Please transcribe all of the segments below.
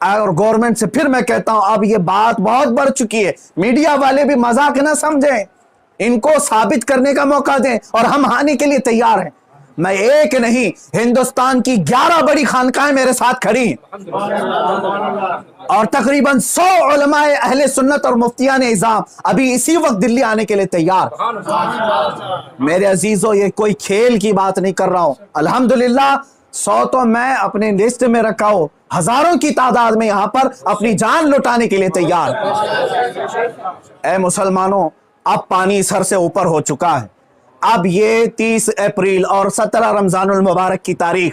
اور گورنمنٹ سے پھر میں کہتا ہوں اب یہ بات بہت بڑھ چکی ہے، میڈیا والے بھی مذاق نہ سمجھیں، ان کو ثابت کرنے کا موقع دیں اور ہم ہانے کے لیے تیار ہیں۔ میں ایک نہیں، ہندوستان کی 11 بڑی خانقاہیں میرے ساتھ کھڑی ہیں، اور تقریباً 100 علماء اہل سنت اور مفتیان اعظام ابھی اسی وقت دلی آنے کے لیے تیار۔ میرے عزیزو، یہ کوئی کھیل کی بات نہیں کر رہا ہوں، الحمدللہ 100 تو میں اپنے لسٹ میں رکھا ہوں، ہزاروں کی تعداد میں یہاں پر اپنی جان لٹانے کے لیے تیار۔ اے مسلمانوں، اب پانی سر سے اوپر ہو چکا ہے۔ اب یہ 30 اپریل اور 17 رمضان المبارک کی تاریخ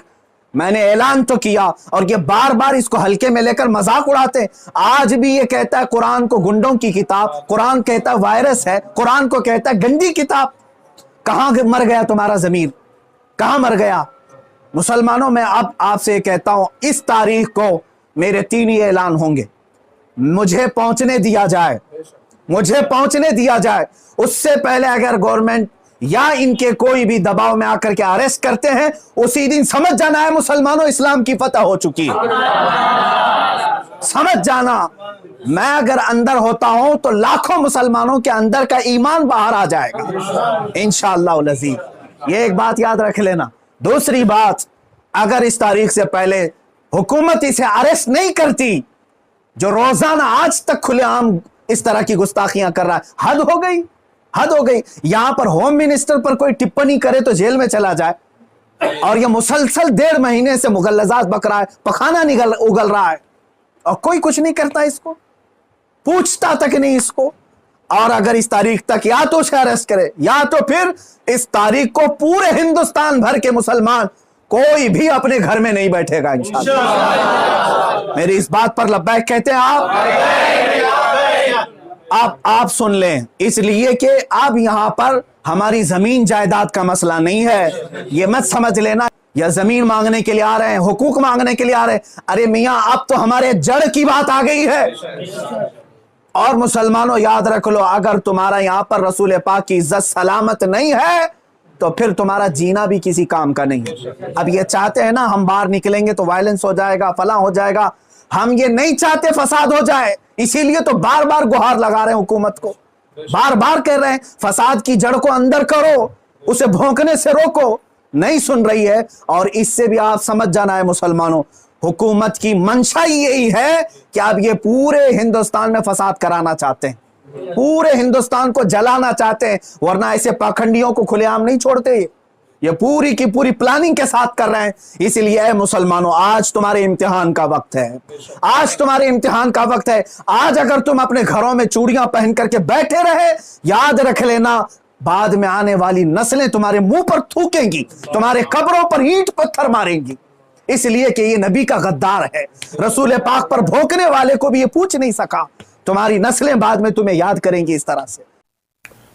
میں نے اعلان تو کیا، اور یہ بار بار اس کو ہلکے میں لے کر مذاق اڑاتے ہیں۔ آج بھی یہ کہتا ہے قرآن کو گنڈوں کی کتاب، قرآن کہتا ہے وائرس ہے، قرآن کو کہتا ہے گندی کتاب۔ کہاں مر گیا تمہارا ضمیر؟ کہاں مر گیا؟ مسلمانوں، میں اب آپ سے کہتا ہوں اس تاریخ کو میرے 3 ہی اعلان ہوں گے، مجھے پہنچنے دیا جائے، مجھے پہنچنے دیا جائے۔ اس سے پہلے اگر گورنمنٹ یا ان کے کوئی بھی دباؤ میں آ کر کے اریسٹ کرتے ہیں، اسی دن سمجھ جانا ہے مسلمانوں اسلام کی فتح ہو چکی ہے۔ سمجھ جانا، میں اگر اندر ہوتا ہوں تو لاکھوں مسلمانوں کے اندر کا ایمان باہر آ جائے گا انشاءاللہ العزیز۔ یہ ایک بات یاد رکھ لینا۔ دوسری بات، اگر اس تاریخ سے پہلے حکومت اسے اریسٹ نہیں کرتی، جو روزانہ آج تک کھلے عام اس طرح کی گستاخیاں کر رہا ہے، حد ہو گئی، حد ہو گئی۔ یہاں پر ہوم منسٹر پر کوئی ٹپنی کرے تو جیل میں چلا جائے، اور یہ مسلسل 1.5 مہینے سے مغلظات بک رہا ہے، پخانہ اگل رہا ہے، اور کوئی کچھ نہیں کرتا، اس کو پوچھتا تک نہیں اس کو۔ اور اگر اس تاریخ تک یا تو اسے اریسٹ کرے، یا تو پھر اس تاریخ کو پورے ہندوستان بھر کے مسلمان کوئی بھی اپنے گھر میں نہیں بیٹھے گا انشاءاللہ۔ میری اس بات پر لبیک کہتے ہیں آپ سن لیں، اس لیے کہ اب یہاں پر ہماری زمین جائیداد کا مسئلہ نہیں ہے، یہ مت سمجھ لینا یا زمین مانگنے کے لیے آ رہے ہیں، حقوق مانگنے کے لیے آ رہے ہیں۔ ارے میاں، اب تو ہمارے جڑ کی بات آ گئی ہے۔ اور مسلمانوں یاد رکھ لو، اگر تمہارا یہاں پر رسول پاک کی عزت سلامت نہیں ہے تو پھر تمہارا جینا بھی کسی کام کا نہیں ہے۔ اب یہ چاہتے ہیں نا ہم باہر نکلیں گے تو وائلنس ہو جائے گا، فلاں ہو جائے گا، ہم یہ نہیں چاہتے فساد ہو جائے، اسی لیے تو بار بار گہار لگا رہے ہیں حکومت کو، بار بار کہہ رہے ہیں فساد کی جڑ کو اندر کرو، اسے بھونکنے سے روکو، نہیں سن رہی ہے۔ اور اس سے بھی آپ سمجھ جانا ہے مسلمانوں، حکومت کی منشا یہی ہے کہ اب یہ پورے ہندوستان میں فساد کرانا چاہتے ہیں، پورے ہندوستان کو جلانا چاہتے ہیں، ورنہ ایسے پاکھنڈیوں کو کھلے عام نہیں چھوڑتے، یہ پوری کی پوری پلاننگ کے ساتھ کر رہے ہیں۔ اس لیے اے مسلمانوں، آج تمہارے امتحان کا وقت ہے، آج تمہارے امتحان کا وقت ہے۔ آج اگر تم اپنے گھروں میں چوڑیاں پہن کر کے بیٹھے رہے، یاد رکھ لینا بعد میں آنے والی نسلیں تمہارے منہ پر تھوکیں گی، تمہارے قبروں پر اینٹ پتھر ماریں گی، اس لیے کہ یہ نبی کا غدار ہے، رسول پاک پر بھونکنے والے کو بھی یہ پوچھ نہیں سکا۔ تمہاری نسلیں بعد میں تمہیں یاد کریں گی اس طرح سے۔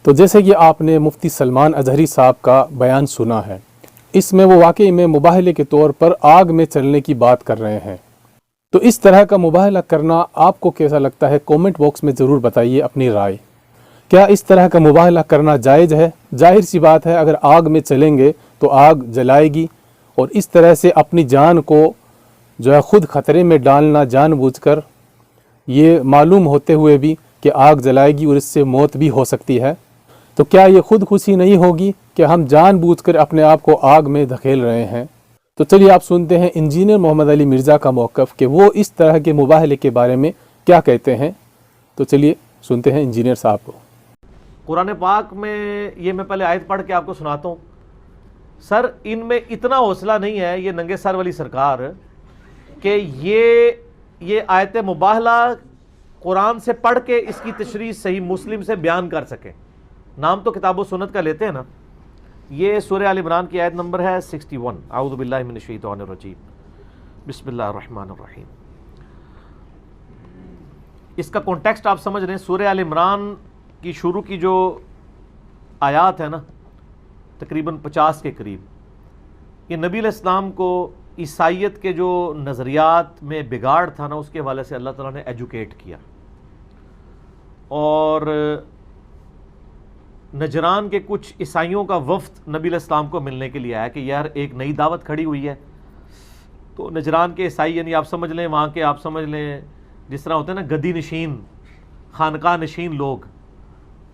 تو جیسے کہ آپ نے مفتی سلمان اظہری صاحب کا بیان سنا ہے، اس میں وہ واقعی میں مباہلے کے طور پر آگ میں چلنے کی بات کر رہے ہیں۔ تو اس طرح کا مباہلہ کرنا آپ کو کیسا لگتا ہے؟ کومنٹ باکس میں ضرور بتائیے اپنی رائے۔ کیا اس طرح کا مباہلہ کرنا جائز ہے؟ ظاہر سی بات ہے، اگر آگ میں چلیں گے تو آگ جلائے گی، اور اس طرح سے اپنی جان کو جو ہے خود خطرے میں ڈالنا جان بوجھ کر، یہ معلوم ہوتے ہوئے بھی کہ آگ جلائے گی اور اس سے موت بھی ہو سکتی ہے، تو کیا یہ خود خوشی نہیں ہوگی کہ ہم جان بوجھ کر اپنے آپ کو آگ میں دھکیل رہے ہیں؟ تو چلیے آپ سنتے ہیں انجینئر محمد علی مرزا کا موقف کہ وہ اس طرح کے مباہلے کے بارے میں کیا کہتے ہیں۔ تو چلیے سنتے ہیں انجینئر صاحب کو۔ قرآن پاک میں یہ میں پہلے آیت پڑھ کے آپ کو سناتا ہوں۔ سر ان میں اتنا حوصلہ نہیں ہے یہ ننگے سر والی سرکار کہ یہ آیت مباہلہ قرآن سے پڑھ کے اس کی تشریح صحیح مسلم سے بیان کر سکے۔ نام تو کتاب و سنت کا لیتے ہیں نا۔ یہ سورہ آل عمران کی آیت نمبر ہے 61، اعوذ باللہ من الشیطان الرجیم، بسم اللہ الرحمن الرحیم۔ اس کا کانٹیکسٹ آپ سمجھ رہے ہیں، سورہ آل عمران کی شروع کی جو آیات ہے نا، تقریباً 50 کے قریب، یہ نبی علیہ السلام کو عیسائیت کے جو نظریات میں بگاڑ تھا نا، اس کے حوالے سے اللہ تعالیٰ نے ایجوکیٹ کیا۔ اور نجران کے کچھ عیسائیوں کا وفد نبی علیہ السلام کو ملنے کے لیے آیا کہ یار ایک نئی دعوت کھڑی ہوئی ہے، تو نجران کے عیسائی یعنی آپ سمجھ لیں وہاں کے، آپ سمجھ لیں جس طرح ہوتے ہیں نا گدی نشین، خانقاہ نشین لوگ،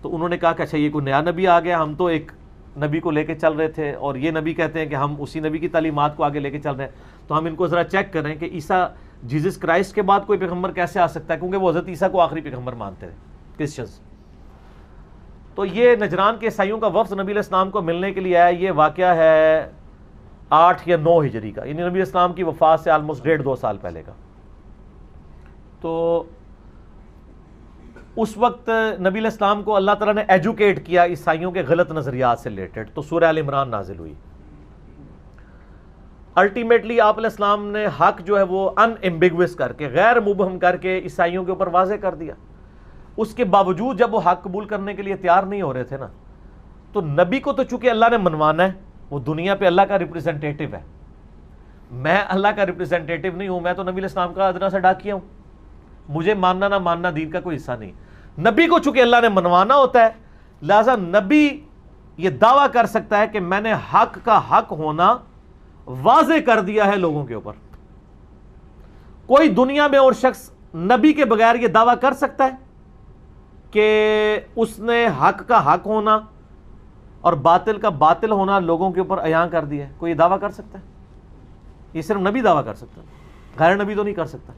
تو انہوں نے کہا کہ اچھا یہ کوئی نیا نبی آ گیا، ہم تو ایک نبی کو لے کے چل رہے تھے اور یہ نبی کہتے ہیں کہ ہم اسی نبی کی تعلیمات کو آگے لے کے چل رہے ہیں، تو ہم ان کو ذرا چیک کریں کہ عیسیٰ جیزس کرائسٹ کے بعد کوئی پیغمبر کیسے آ سکتا ہے، کیونکہ وہ حضرت عیسیٰ کو آخری پیغمبر مانتے ہیں کرسچنز۔ تو یہ نجران کے عیسائیوں کا وفد نبی علیہ السلام کو ملنے کے لیے آیا، یہ واقعہ ہے 8 یا 9 ہجری کا، یعنی نبی علیہ السلام کی وفات سے آلموسٹ 1.5-2 سال پہلے کا۔ تو اس وقت نبی علیہ السلام کو اللہ تعالیٰ نے ایجوکیٹ کیا عیسائیوں کے غلط نظریات سے ریلیٹڈ، تو سورہ آل عمران نازل ہوئی۔ الٹیمیٹلی آپ علیہ السلام نے حق جو ہے وہ ان ایمبیگوس کر کے، غیر مبہم کر کے عیسائیوں کے اوپر واضح کر دیا۔ اس کے باوجود جب وہ حق قبول کرنے کے لیے تیار نہیں ہو رہے تھے نا، تو نبی کو تو چونکہ اللہ نے منوانا ہے، وہ دنیا پہ اللہ کا ریپریزنٹیٹو ہے، میں اللہ کا ریپریزنٹیٹو نہیں ہوں، میں تو نبی علیہ السلام کا ادنا سا ڈاکیا ہوں، مجھے ماننا نہ ماننا دین کا کوئی حصہ نہیں۔ نبی کو چونکہ اللہ نے منوانا ہوتا ہے، لہذا نبی یہ دعویٰ کر سکتا ہے کہ میں نے حق کا حق ہونا واضح کر دیا ہے لوگوں کے اوپر۔ کوئی دنیا میں اور شخص نبی کے بغیر یہ دعویٰ کر سکتا ہے کہ اس نے حق کا حق ہونا اور باطل کا باطل ہونا لوگوں کے اوپر عیاں کر دیا ہے؟ کوئی یہ دعویٰ کر سکتا ہے؟ یہ صرف نبی دعویٰ کر سکتا ہے، غیر نبی تو نہیں کر سکتا۔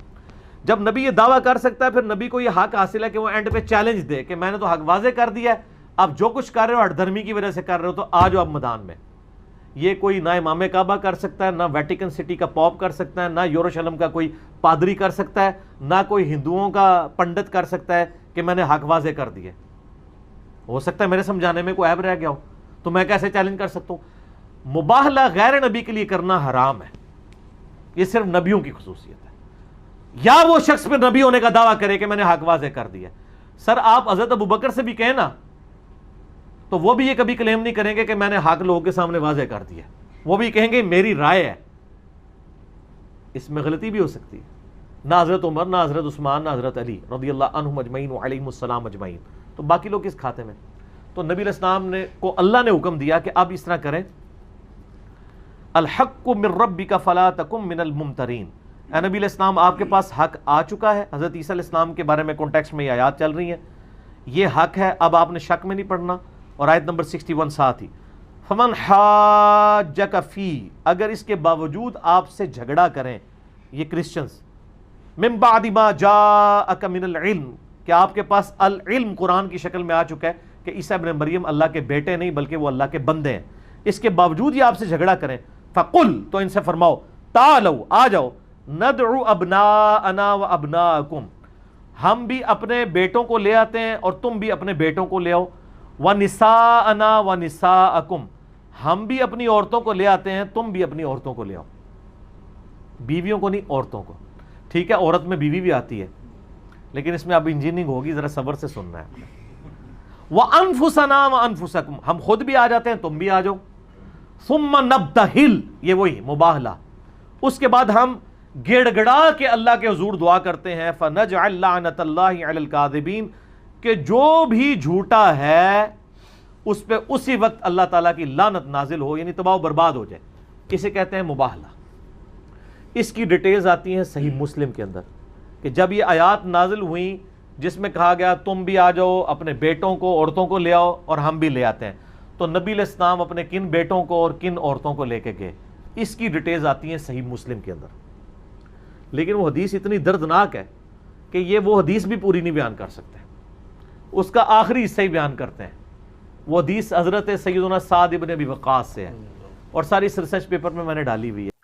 جب نبی یہ دعویٰ کر سکتا ہے، پھر نبی کو یہ حق حاصل ہے کہ وہ اینڈ پہ چیلنج دے کہ میں نے تو حق واضح کر دیا ہے، آپ جو کچھ کر رہے ہو ہٹ دھرمی کی وجہ سے کر رہے ہو، تو آ جاؤ اب میدان میں۔ یہ کوئی نہ امام کعبہ کر سکتا ہے، نہ ویٹیکن سٹی کا پوپ کر سکتا ہے، نہ یروشلم کا کوئی پادری کر سکتا ہے، نہ کوئی ہندوؤں کا پنڈت کر سکتا ہے کہ میں نے حق واضح کر دیے۔ ہو سکتا ہے میرے سمجھانے میں کوئی عیب رہ گیا ہو، تو میں کیسے چیلنج کر سکتا ہوں؟ مباہلہ غیر نبی کے لیے کرنا حرام ہے، یہ صرف نبیوں کی خصوصیت ہے۔ یا وہ شخص پہ نبی ہونے کا دعویٰ کرے کہ میں نے حق واضح کر دیا۔ سر آپ حضرت ابوبکر سے بھی کہیں نا، تو وہ بھی یہ کبھی کلیم نہیں کریں گے کہ میں نے حق لوگوں کے سامنے واضح کر دیا، وہ بھی کہیں گے میری رائے ہے۔ اس میں غلطی بھی ہو سکتی ہے۔ نہ حضرت عمر، نہ حضرت عثمان، نہ حضرت علی رضی اللہ عنہم اجمعین وعلیہم السلام اجمعین، تو باقی لوگ کس کھاتے میں؟ تو نبی علیہ السلام نے کو اللہ نے حکم دیا کہ اب اس طرح کریں، الحق من ربک فلا تکن من الممترین۔ اے نبی علیہ السلام آپ کے پاس حق آ چکا ہے۔ حضرت عیسیٰ علیہ السلام کے بارے میں کانٹیکسٹ میں یہ آیات چل رہی ہیں، یہ حق ہے، اب آپ نے شک میں نہیں پڑنا۔ اور آیت نمبر 61 ساتھ ہی، فمن حاجک فی، اگر اس کے باوجود آپ سے جھگڑا کریں یہ کرسچنز، من بعد ما جاءک من العلم، کہ آپ کے پاس العلم قرآن کی شکل میں آ چکا ہے کہ عیسیٰ ابن مریم اللہ کے بیٹے نہیں بلکہ وہ اللہ کے بندے ہیں، اس کے باوجود یہ آپ سے جھگڑا کریں، فقل، تو ان سے فرماؤ، تعالوا، آ جاؤ، ندعو ابناءنا و ابناءکم، ہم بھی اپنے بیٹوں کو لے آتے ہیں اور تم بھی اپنے بیٹوں کو لے آؤ، ونساءنا و نساءکم، ہم بھی اپنی عورتوں کو لے آتے ہیں، تم بھی اپنی عورتوں کو لے آؤ، بیویوں کو نہیں، عورتوں کو۔ ٹھیک ہے، عورت میں بیوی بھی آتی ہے، لیکن اس میں اب انجینئرنگ ہوگی، ذرا صبر سے سننا ہے آپ نے۔ وَأَنفُسَنَا وَأَنفُسَكُمْ، ہم خود بھی آ جاتے ہیں، تم بھی آ جاؤ۔ ثُمَّ نَبْتَهِلْ، یہ وہی مباہلہ، اس کے بعد ہم گڑ گڑا کے اللہ کے حضور دعا کرتے ہیں، فَنَجْعَلْ لَعْنَةَ اللَّهِ عَلَى الْكَاذِبِينَ، کہ جو بھی جھوٹا ہے اس پہ اسی وقت اللہ تعالیٰ کی لعنت نازل ہو، یعنی تباہ و برباد ہو جائے، اسے کہتے ہیں مباہلہ۔ اس کی ڈیٹیلز آتی ہیں صحیح مسلم کے اندر کہ جب یہ آیات نازل ہوئیں جس میں کہا گیا تم بھی آ جاؤ، اپنے بیٹوں کو، عورتوں کو لے آؤ، اور ہم بھی لے آتے ہیں، تو نبی علیہ السلام اپنے کن بیٹوں کو اور کن عورتوں کو لے کے گئے، اس کی ڈیٹیلز آتی ہیں صحیح مسلم کے اندر۔ لیکن وہ حدیث اتنی دردناک ہے کہ یہ وہ حدیث بھی پوری نہیں بیان کر سکتے، اس کا آخری حصہ ہی بیان کرتے ہیں۔ وہ حدیث حضرت سیدنا سعد ابن ابی وقاص سے ہے، اور ساری اس ریسرچ پیپر میں نے ڈالی ہوئی ہے۔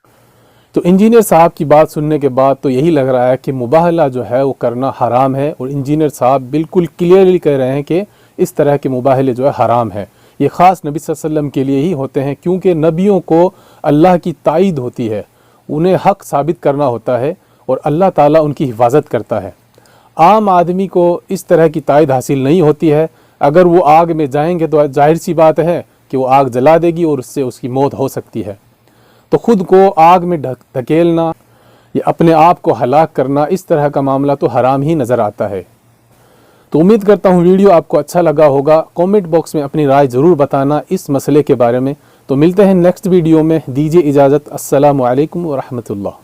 تو انجینئر صاحب کی بات سننے کے بعد تو یہی لگ رہا ہے کہ مباہلہ جو ہے وہ کرنا حرام ہے، اور انجینئر صاحب بالکل کلیئرلی کہہ رہے ہیں کہ اس طرح کے مباہلے جو ہے حرام ہے، یہ خاص نبی صلی اللہ علیہ وسلم کے لیے ہی ہوتے ہیں، کیونکہ نبیوں کو اللہ کی تائید ہوتی ہے، انہیں حق ثابت کرنا ہوتا ہے اور اللہ تعالیٰ ان کی حفاظت کرتا ہے۔ عام آدمی کو اس طرح کی تائید حاصل نہیں ہوتی ہے، اگر وہ آگ میں جائیں گے تو ظاہر سی بات ہے کہ وہ آگ جلا دے گی اور اس سے اس کی موت ہو سکتی ہے، تو خود کو آگ میں دھکیلنا یا اپنے آپ کو ہلاک کرنا، اس طرح کا معاملہ تو حرام ہی نظر آتا ہے۔ تو امید کرتا ہوں ویڈیو آپ کو اچھا لگا ہوگا، کامنٹ باکس میں اپنی رائے ضرور بتانا اس مسئلے کے بارے میں۔ تو ملتے ہیں نیکسٹ ویڈیو میں، دیجیے اجازت، السلام علیکم ورحمۃ اللہ۔